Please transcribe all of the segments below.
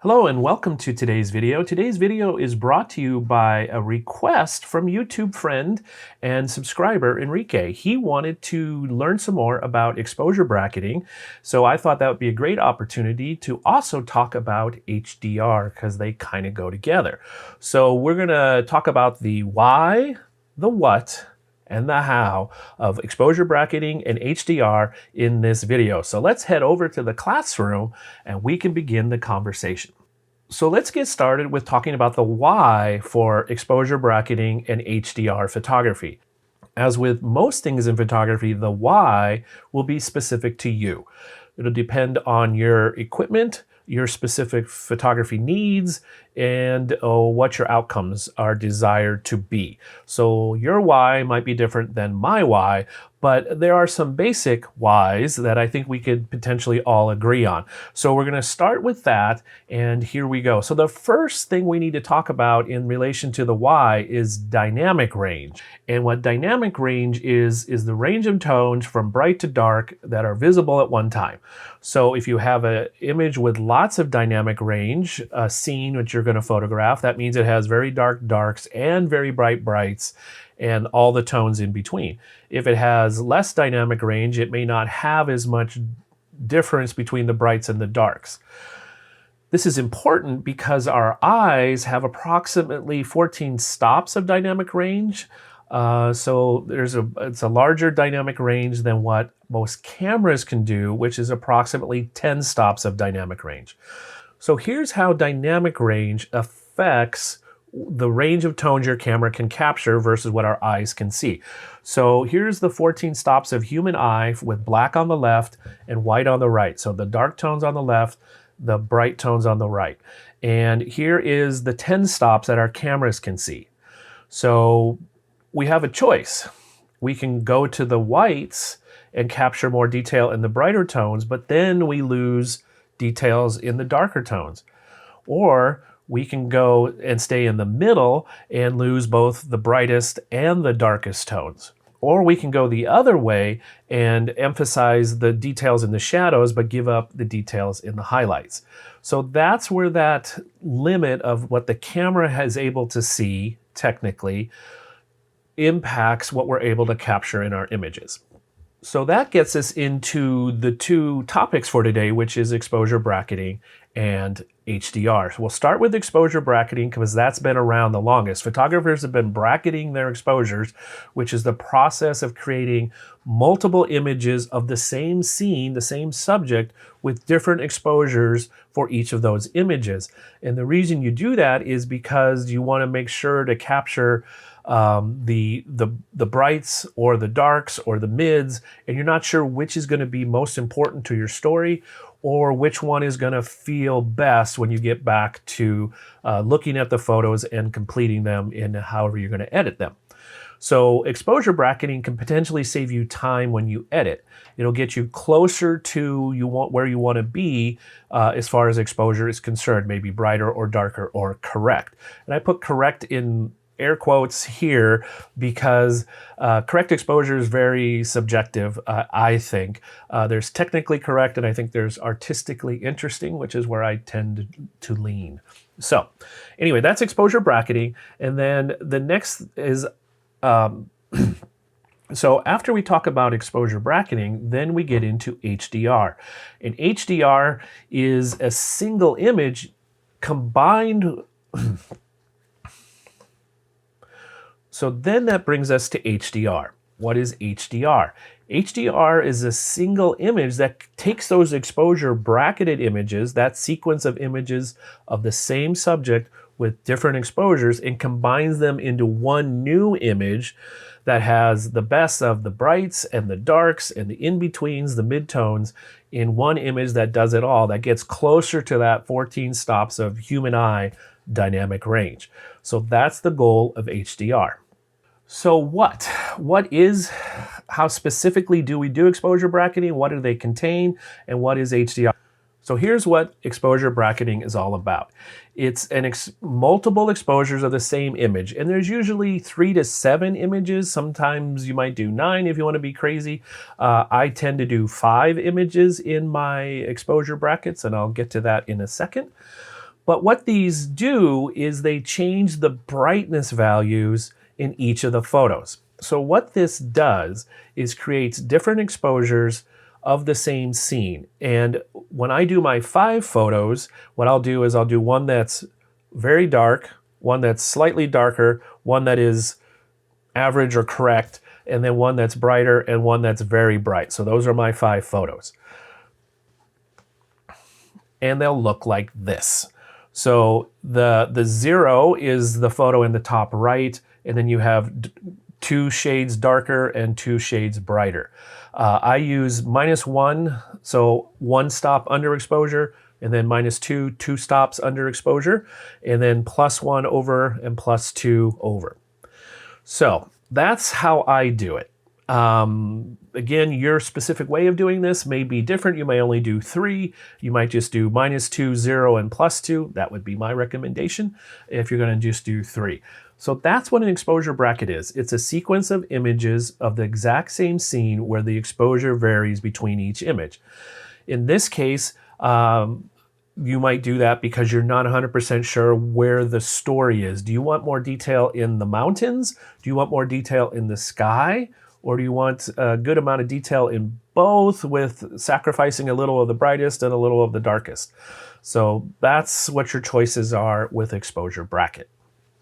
Hello and welcome to today's video. Today's video is brought to you by a request from YouTube friend and subscriber Enrique. He wanted to learn some more about exposure bracketing, so I thought that would be a great opportunity to also talk about HDR because they kind of go together. So we're going to talk about the why, the what, and the how of exposure bracketing and HDR in this video. So let's head over to the classroom and we can begin the conversation. So let's get started with talking about the why for exposure bracketing and HDR photography. As with most things in photography, the why will be specific to you. It'll depend on your equipment, your specific photography needs, and what your outcomes are desired to be. So your why might be different than my why, but there are some basic whys that I think we could potentially all agree on. So we're going to start with that, and here we go. So the first thing we need to talk about in relation to the why is dynamic range. And what dynamic range is the range of tones from bright to dark that are visible at one time. So if you have an image with lots of dynamic range, a scene which you're going to photograph, that means it has very dark darks and very bright brights and all the tones in between. If it has less dynamic range, it may not have as much difference between the brights and the darks. This is important because our eyes have approximately 14 stops of dynamic range. So it's a larger dynamic range than what most cameras can do, which is approximately 10 stops of dynamic range. So here's how dynamic range affects the range of tones your camera can capture versus what our eyes can see. So here's the 14 stops of human eye with black on the left and white on the right. So the dark tones on the left, the bright tones on the right. And here is the 10 stops that our cameras can see. So we have a choice. We can go to the whites and capture more detail in the brighter tones, but then we lose details in the darker tones. Or we can go and stay in the middle and lose both the brightest and the darkest tones. Or we can go the other way and emphasize the details in the shadows, but give up the details in the highlights. So that's where that limit of what the camera is able to see technically impacts what we're able to capture in our images. So that gets us into the two topics for today, which is exposure bracketing and HDR. So we'll start with exposure bracketing because that's been around the longest. Photographers have been bracketing their exposures, which is the process of creating multiple images of the same scene, the same subject, with different exposures for each of those images. And the reason you do that is because you want to make sure to capture the brights or the darks or the mids, and you're not sure which is going to be most important to your story or which one is going to feel best when you get back to looking at the photos and completing them in however you're going to edit them. So exposure bracketing can potentially save you time when you edit. It'll get you closer to where you want to be as far as exposure is concerned, maybe brighter or darker or correct. And I put correct in air quotes here because correct exposure is very subjective, I think. There's technically correct, and I think there's artistically interesting, which is where I tend to lean. So anyway, that's exposure bracketing. And then the next is, so after we talk about exposure bracketing, then we get into HDR. And HDR is a single image combined. So then that brings us to HDR. What is HDR? HDR is a single image that takes those exposure bracketed images, that sequence of images of the same subject with different exposures, and combines them into one new image that has the best of the brights and the darks and the in-betweens, the midtones, in one image that does it all, that gets closer to that 14 stops of human eye dynamic range. So that's the goal of HDR. So how specifically do we do exposure bracketing? What do they contain? And what is HDR? So here's what exposure bracketing is all about. It's multiple exposures of the same image, and there's usually 3 to 7 images. Sometimes you might do 9 if you want to be crazy. I tend to do 5 images in my exposure brackets, and I'll get to that in a second. But what these do is they change the brightness values in each of the photos. So what this does is creates different exposures of the same scene. And when I do my 5 photos, what I'll do is I'll do one that's very dark, one that's slightly darker, one that is average or correct, and then one that's brighter and one that's very bright. So those are my 5 photos. And they'll look like this. So the 0 is the photo in the top right, and then you have 2 shades darker and 2 shades brighter. I use -1, so 1 stop underexposure, and then -2, 2 stops underexposure, and then +1 over and +2 over. So that's how I do it. Again, your specific way of doing this may be different. You may only do 3. You might just do -2, 0, and +2. That would be my recommendation if you're going to just do 3. So that's what an exposure bracket is. It's a sequence of images of the exact same scene where the exposure varies between each image. In this case, you might do that because you're not 100% sure where the story is. Do you want more detail in the mountains? Do you want more detail in the sky? Or do you want a good amount of detail in both with sacrificing a little of the brightest and a little of the darkest? So that's what your choices are with exposure bracket.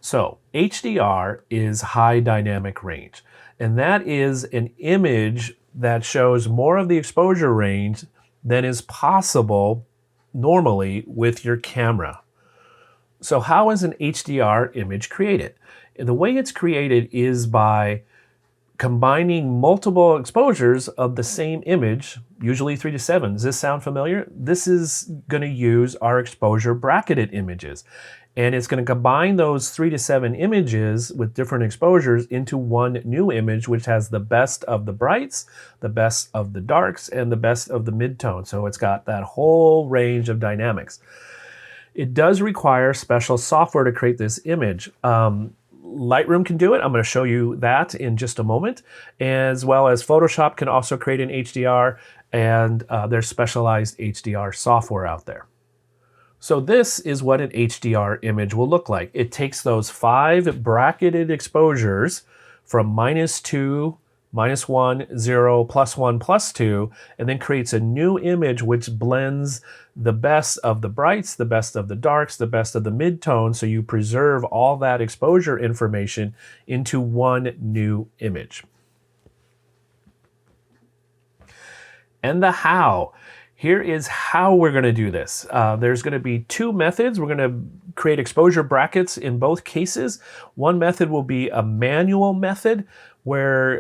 So HDR is high dynamic range, and that is an image that shows more of the exposure range than is possible normally with your camera. So how is an HDR image created? The way it's created is by combining multiple exposures of the same image, usually 3 to 7. Does this sound familiar? This is going to use our exposure bracketed images. And it's going to combine those 3 to 7 images with different exposures into one new image, which has the best of the brights, the best of the darks, and the best of the midtones. So it's got that whole range of dynamics. It does require special software to create this image. Lightroom can do it. I'm going to show you that in just a moment, as well as Photoshop can also create an HDR, and there's specialized HDR software out there. So this is what an HDR image will look like. It takes those 5 bracketed exposures from -2, -1, 0, +1, +2, and then creates a new image which blends the best of the brights, the best of the darks, the best of the midtones, so you preserve all that exposure information into one new image. And the how. Here is how we're going to do this. There's going to be 2 methods. We're going to create exposure brackets in both cases. One method will be a manual method where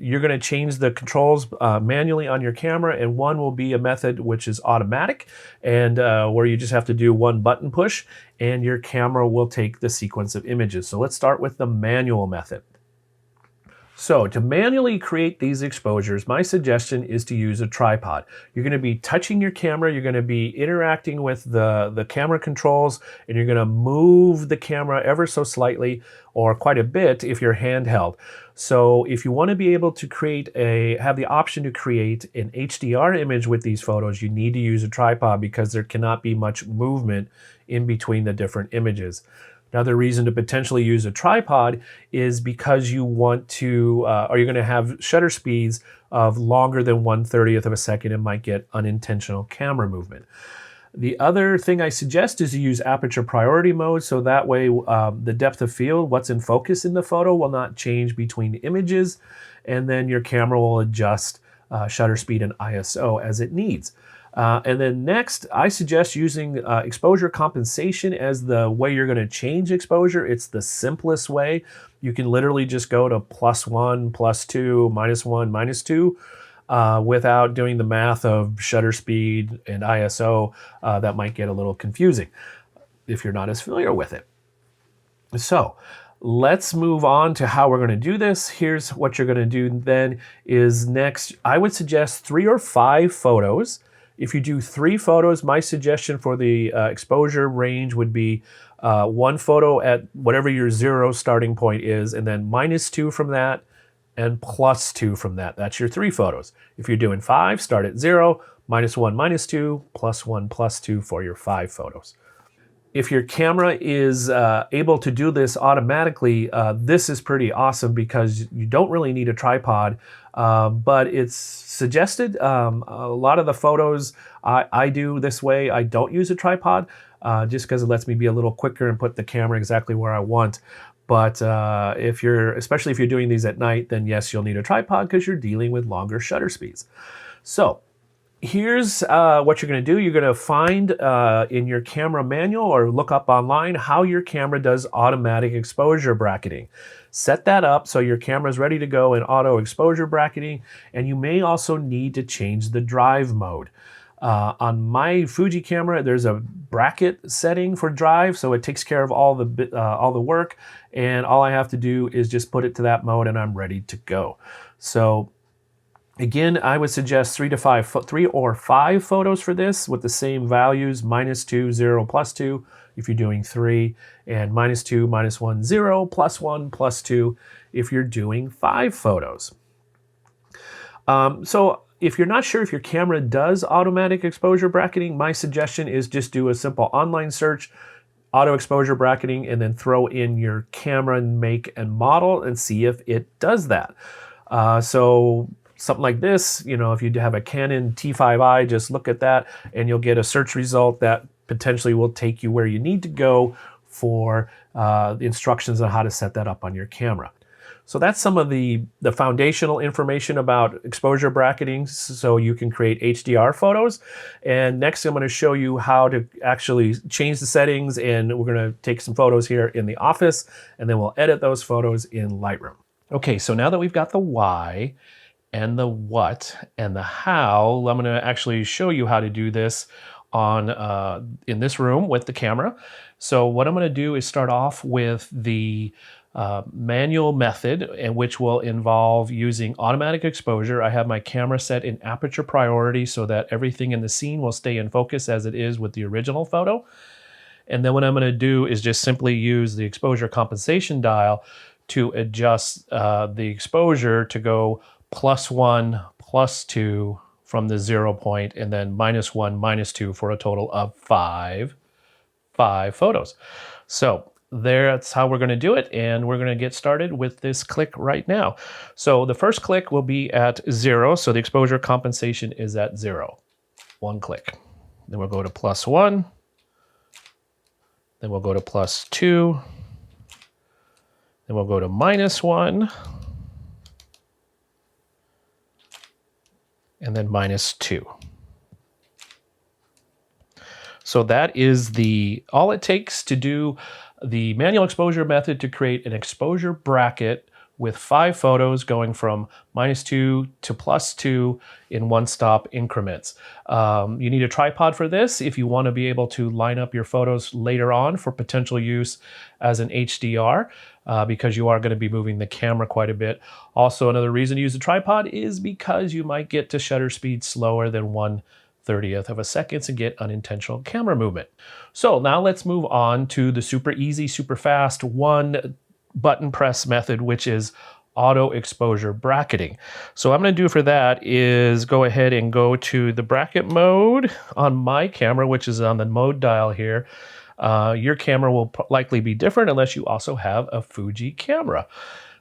you're going to change the controls manually on your camera, and one will be a method which is automatic and where you just have to do one button push and your camera will take the sequence of images. So let's start with the manual method. So to manually create these exposures, my suggestion is to use a tripod. You're going to be touching your camera, you're going to be interacting with the camera controls, and you're going to move the camera ever so slightly or quite a bit if you're handheld. So if you want to be able to have the option to create an HDR image with these photos, you need to use a tripod because there cannot be much movement in between the different images. Another reason to potentially use a tripod is because you want to, or you're going to have shutter speeds of longer than 1/30th of a second and might get unintentional camera movement. The other thing I suggest is to use aperture priority mode, so that way the depth of field, what's in focus in the photo, will not change between images, and then your camera will adjust shutter speed and ISO as it needs. And then next, I suggest using exposure compensation as the way you're going to change exposure. It's the simplest way. You can literally just go to +1, +2, -1, -2 without doing the math of shutter speed and ISO. That might get a little confusing if you're not as familiar with it. So let's move on to how we're going to do this. Here's what you're going to do then is next, I would suggest 3 or 5 photos. If you do 3 photos, my suggestion for the exposure range would be 1 photo at whatever your 0 starting point is, and then -2 from that, and +2 from that. That's your 3 photos. If you're doing 5, start at 0, -1, -2, +1, +2 for your 5 photos. If your camera is able to do this automatically, this is pretty awesome because you don't really need a tripod, but it's suggested. A lot of the photos I do this way. I don't use a tripod just because it lets me be a little quicker and put the camera exactly where I want. But especially if you're doing these at night, then yes, you'll need a tripod because you're dealing with longer shutter speeds. So here's what you're going to do. You're going to find in your camera manual or look up online how your camera does automatic exposure bracketing. Set that up so your camera is ready to go in auto exposure bracketing, and you may also need to change the drive mode. On my Fuji camera, there's a bracket setting for drive, so it takes care of all the work, and all I have to do is just put it to that mode and I'm ready to go. So again, I would suggest 3 or 5 photos for this with the same values, -2, 0, +2 if you're doing 3, and -2, -1, 0, +1, +2 if you're doing 5 photos. So if you're not sure if your camera does automatic exposure bracketing, my suggestion is just do a simple online search, auto exposure bracketing, and then throw in your camera make and model and see if it does that. So something like this, you know, if you have a Canon T5i, just look at that and you'll get a search result that potentially will take you where you need to go for the instructions on how to set that up on your camera. So that's some of the foundational information about exposure bracketing so you can create HDR photos. And next I'm going to show you how to actually change the settings, and we're going to take some photos here in the office and then we'll edit those photos in Lightroom. Okay, so now that we've got the why and the what and the how, I'm going to actually show you how to do this on in this room with the camera. So what I'm going to do is start off with the manual method, and which will involve using automatic exposure. I have my camera set in aperture priority so that everything in the scene will stay in focus as it is with the original photo. And then what I'm going to do is just simply use the exposure compensation dial to adjust the exposure to go +1, +2 from the 0 point, and then -1, -2 for a total of five photos. So that's how we're going to do it, and we're going to get started with this click right now. So the first click will be at 0, so the exposure compensation is at 0. One click. Then we'll go to +1. Then we'll go to +2. Then we'll go to -1. And then -2. So that is all it takes to do the manual exposure method to create an exposure bracket with 5 photos going from -2 to +2 in one-stop increments. You need a tripod for this if you want to be able to line up your photos later on for potential use as an HDR, because you are going to be moving the camera quite a bit. Also, another reason to use a tripod is because you might get to shutter speed slower than 1/30th of a second and get unintentional camera movement. So now let's move on to the super easy, super fast one button press method, which is auto exposure bracketing. So what I'm going to do for that is go ahead and go to the bracket mode on my camera, which is on the mode dial here. Your camera will likely be different unless you also have a Fuji camera.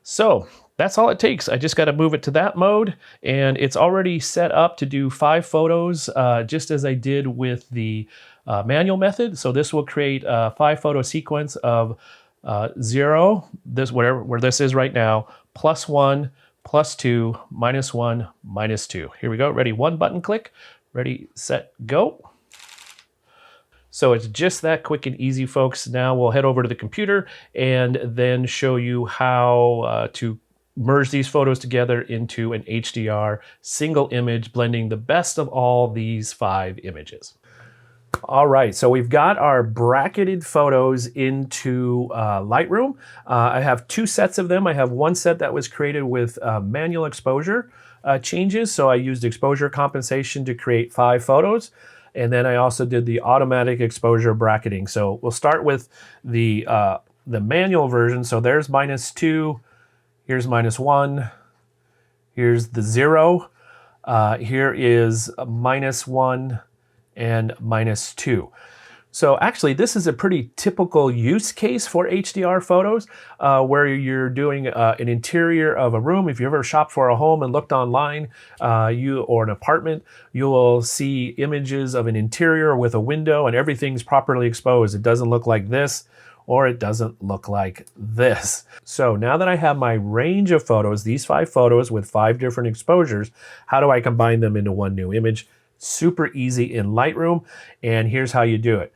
So that's all it takes. I just got to move it to that mode, and it's already set up to do 5 photos, just as I did with the manual method. So this will create a 5 photo sequence of 0, where this is right now, +1, +2, -1, -2. Here we go. Ready? One button click. Ready, set, go. So it's just that quick and easy, folks. Now we'll head over to the computer and then show you how to merge these photos together into an HDR single image, blending the best of all these 5 images. All right, so we've got our bracketed photos into Lightroom. I have 2 sets of them. I have one set that was created with manual exposure changes. So I used exposure compensation to create 5 photos. And then I also did the automatic exposure bracketing. So we'll start with the manual version. So there's -2, here's -1, here's the 0, here is -1 and -2. So actually, this is a pretty typical use case for HDR photos, where you're doing an interior of a room. If you ever shopped for a home and looked online, or an apartment, you will see images of an interior with a window and everything's properly exposed. It doesn't look like this, or it doesn't look like this. So now that I have my range of photos, these 5 photos with 5 different exposures, how do I combine them into one new image? Super easy in Lightroom, and here's how you do it.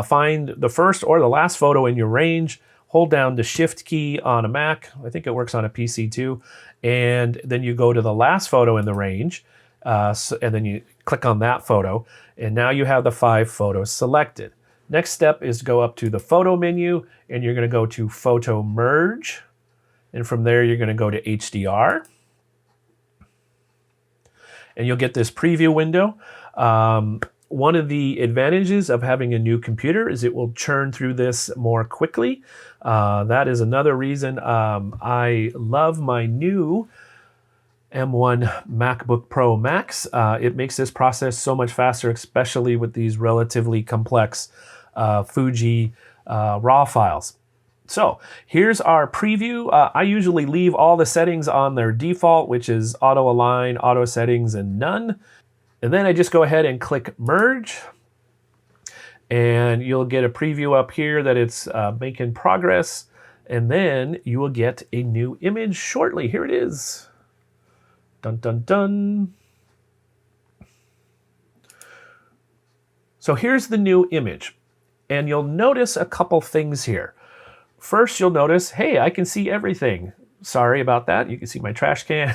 Find the first or the last photo in your range, hold down the Shift key on a Mac, I think it works on a PC too, and then you go to the last photo in the range, and then you click on that photo, and now you have the 5 photos selected. Next step is to go up to the photo menu, and you're going to go to Photo Merge, and from there you're going to go to HDR. And you'll get this preview window. One of the advantages of having a new computer is it will churn through this more quickly. That is another reason I love my new M1 MacBook Pro Max. It makes this process so much faster, especially with these relatively complex Fuji RAW files. So here's our preview. I usually leave all the settings on their default, which is auto align, auto settings, and none. And then I just go ahead and click merge. And you'll get a preview up here that it's making progress. And then you will get a new image shortly. Here it is. Dun, dun, dun. So here's the new image. And you'll notice a couple things here. First, you'll notice, hey, I can see everything. Sorry about that. You can see my trash can,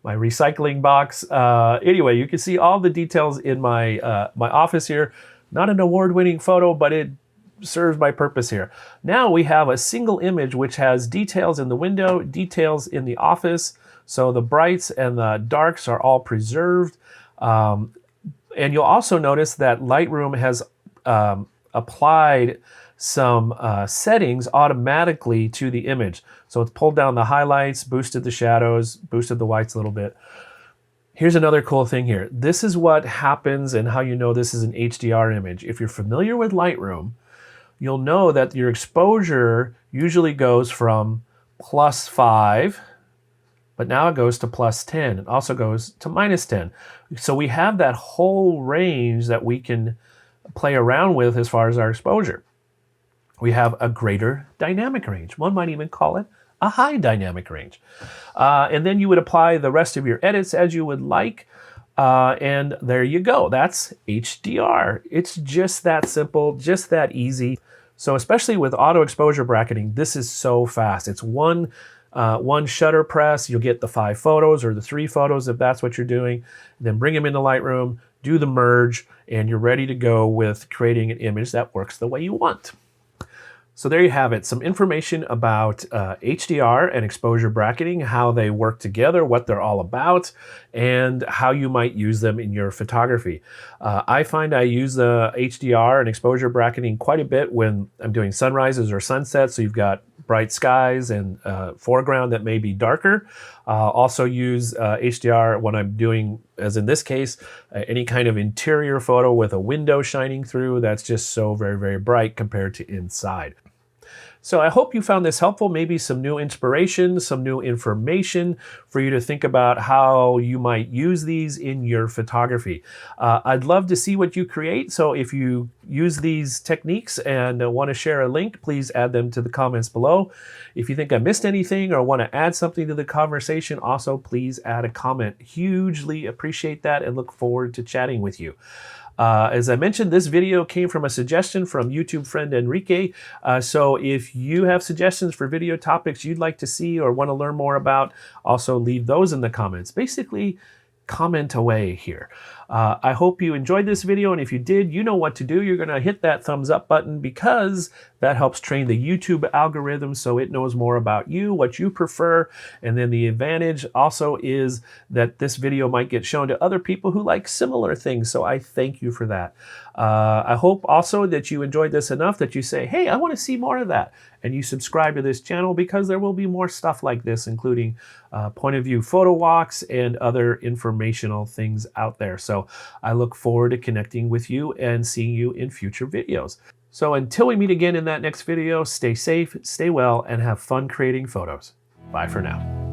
my recycling box. Anyway, you can see all the details in my my office here. Not an award-winning photo, but it serves my purpose here. Now we have a single image which has details in the window, details in the office. So the brights and the darks are all preserved. And you'll also notice that Lightroom has applied some settings automatically to the image. So it's pulled down the highlights, boosted the shadows, boosted the whites a little bit. Here's another cool thing here. This is what happens and how you know this is an HDR image. If you're familiar with Lightroom, you'll know that your exposure usually goes from +5, but now it goes to +10. It also goes to -10. So we have that whole range that we can play around with as far as our exposure. We have a greater dynamic range. One might even call it a high dynamic range. And then you would apply the rest of your edits as you would like. And there you go. That's HDR. It's just that simple, just that easy. So especially with auto exposure bracketing, this is so fast. It's one shutter press. You'll get the 5 photos or the 3 photos if that's what you're doing. Then bring them into Lightroom, do the merge, and you're ready to go with creating an image that works the way you want. So there you have it, some information about HDR and exposure bracketing, how they work together, what they're all about, and how you might use them in your photography. I find I use the HDR and exposure bracketing quite a bit when I'm doing sunrises or sunsets, so you've got bright skies and foreground that may be darker. Also use HDR when I'm doing, as in this case, any kind of interior photo with a window shining through that's just so very, very bright compared to inside. So I hope you found this helpful, maybe some new inspiration, some new information for you to think about how you might use these in your photography. I'd love to see what you create, so if you use these techniques and want to share a link, please add them to the comments below. If you think I missed anything or want to add something to the conversation, also please add a comment. Hugely appreciate that and look forward to chatting with you. As I mentioned, this video came from a suggestion from YouTube friend Enrique. So if you have suggestions for video topics you'd like to see or want to learn more about, also leave those in the comments. Basically, comment away here. I hope you enjoyed this video, and if you did, you know what to do. You're going to hit that thumbs up button because that helps train the YouTube algorithm so it knows more about you, what you prefer, and then the advantage also is that this video might get shown to other people who like similar things, so I thank you for that. I hope also that you enjoyed this enough that you say, hey, I want to see more of that, and you subscribe to this channel because there will be more stuff like this, including point of view photo walks and other informational things out there. So So I look forward to connecting with you and seeing you in future videos. So until we meet again in that next video, stay safe, stay well, and have fun creating photos. Bye for now.